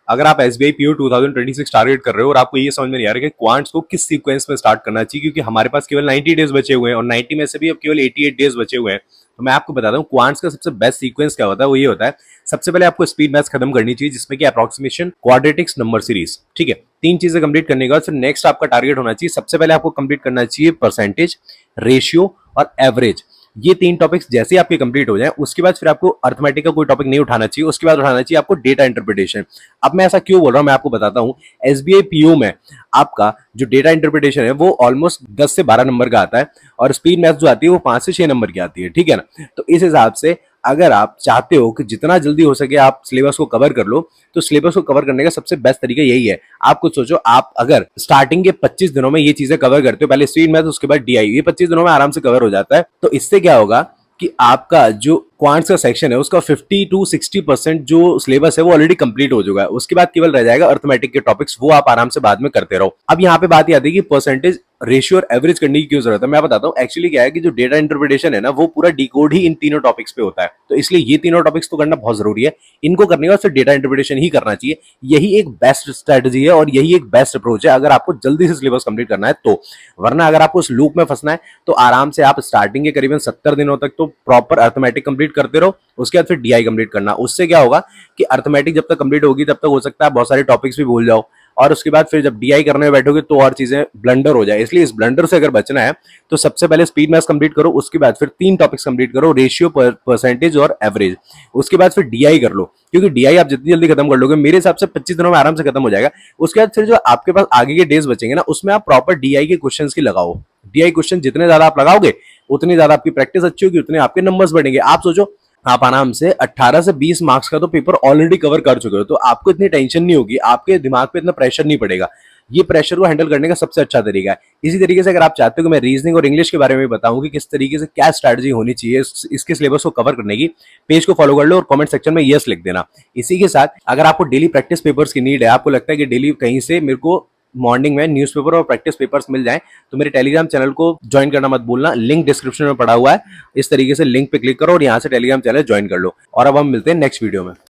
अगर आप SBI PO 2026 target कर रहे हो और आपको ये समझ में नहीं आ रहा कि क्वांट्स को किस सीक्वेंस में स्टार्ट करना चाहिए, क्योंकि हमारे पास केवल 90 डेज बचे हुए हैं और 90 में से भी अब केवल 88 डेज बचे हुए हैं, तो मैं आपको बताता हूँ क्वांट्स का सबसे बेस्ट सीक्वेंस क्या होता है। वो ये होता है, सबसे पहले आपको स्पीड मैथ्स खत्म करनी चाहिए, जिसमें कि अप्रोक्सीमेशन, क्वाड्रेटिक्स, नंबर सीरीज। ठीक है, 3 चीजें कंप्लीट करने के बाद फिर नेक्स्ट आपका टारगेट होना चाहिए, सबसे पहले आपको कंप्लीट करना चाहिए परसेंटेज, रेशियो और एवरेज। ये 3 टॉपिक्स जैसे ही आपके कंप्लीट हो जाए, उसके बाद फिर आपको अर्थमेटिक का कोई टॉपिक नहीं उठाना चाहिए, उसके बाद उठाना चाहिए आपको डेटा इंटरप्रिटेशन। अब मैं ऐसा क्यों बोल रहा हूं, मैं आपको बताता हूं। एसबीआई पीओ में आपका जो डेटा इंटरप्रिटेशन है वो ऑलमोस्ट 10 से 12 नंबर का आता है, और स्पीड मैथ्स जो आती है वो 5 से 6 नंबर की आती है। ठीक है ना, तो इस हिसाब से अगर आप चाहते हो कि जितना जल्दी हो सके आप सिलेबस को कवर कर लो, तो सिलेबस को कवर करने का सबसे बेस्ट तरीका यही है। आप कुछ सोचो, आप अगर स्टार्टिंग के 25 दिनों में ये चीजें कवर करते हो, पहले स्पीड मैथ्स उसके बाद डीआई, ये 25 दिनों में आराम से कवर हो जाता है। तो इससे क्या होगा कि आपका जो क्वांट्स का सेक्शन है उसका 50 to 60% जो सिलेबस है वो ऑलरेडी कंप्लीट हो चुका है। उसके बाद केवल रह जाएगा अर्थमेटिक के टॉपिक्स, वो आप आराम से बाद में करते रहो। अब यहाँ पे बात ये आती है कि परसेंटेज, रेशियो और एवरेज करने की क्यों जरूरत है। मैं बताता हूँ, एक्चुअली क्या है कि जो डेटा इंटरप्रिटेशन है ना वो पूरा डिकोड ही इन तीनों टॉपिक्स पे होता है, तो इसलिए ये तीनों टॉपिक्स तो करना बहुत जरूरी है। इनको करने के बाद फिर डेटा इंटरप्रिटेशन ही करना चाहिए। यही एक बेस्ट स्ट्रेटजी है और यही एक बेस्ट अप्रोच है अगर आपको जल्दी से सिलेबस कंप्लीट करना है तो। वरना अगर आपको उस लूप में फंसना है तो आराम से आप स्टार्टिंग के करीबन 70 दिनों तक तो प्रॉपर अर्थमेटिक कंप्लीट करते रहो, उसके बाद फिर डीआई कंप्लीट करना। उससे क्या होगा कि अर्थमेटिक जब तक कंप्लीट होगी तब तक हो सकता है बहुत सारे टॉपिक्स भी भूल जाओ, और उसके बाद फिर जब डीआई करने में बैठोगे तो और चीजें ब्लंडर हो जाए। इसलिए इस ब्लंडर से अगर बचना है तो सबसे पहले स्पीड मैथ्स कंप्लीट करो, उसके बाद फिर 3 टॉपिक्स कंप्लीट करो, रेशियो, परसेंटेज और एवरेज। उसके बाद फिर डीआई कर लो, क्योंकि डीआई आप जितनी जल्दी खत्म कर लोगे मेरे हिसाब से 25 दिनों में आराम से खत्म हो जाएगा। उसके बाद फिर जो आपके पास आगे के डेज बचेंगे ना, उसमें आप प्रॉपर डीआई के क्वेश्चंस की लगाओ। डीआई क्वेश्चन जितने ज्यादा आप लगाओगे उतनी ज्यादा आपकी प्रैक्टिस अच्छी होगी, उतने आपके नंबर्स बढ़ेंगे। आप सोचो, आप आराम से 18 से 20 मार्क्स का तो पेपर ऑलरेडी कवर कर चुके हो, तो आपको इतनी टेंशन नहीं होगी, आपके दिमाग पे इतना प्रेशर नहीं पड़ेगा। ये प्रेशर को हैंडल करने का सबसे अच्छा तरीका है। इसी तरीके से अगर आप चाहते हो कि मैं रीजनिंग और इंग्लिश के बारे में बताऊं कि किस तरीके से क्या स्ट्रैटेजी होनी चाहिए इसके सिलेबस को कवर करने की, पेज को फॉलो कर लो और कमेंट सेक्शन में यस लिख देना। इसी के साथ अगर आपको डेली प्रैक्टिस पेपर्स की नीड है, आपको लगता है कि डेली कहीं से मेरे को मॉर्निंग में न्यूज़पेपर और प्रैक्टिस पेपर्स मिल जाएं, तो मेरे टेलीग्राम चैनल को ज्वाइन करना मत भूलना, लिंक डिस्क्रिप्शन में पड़ा हुआ है। इस तरीके से लिंक पे क्लिक करो और यहाँ से टेलीग्राम चैनल ज्वाइन कर लो। और अब हम मिलते हैं नेक्स्ट वीडियो में।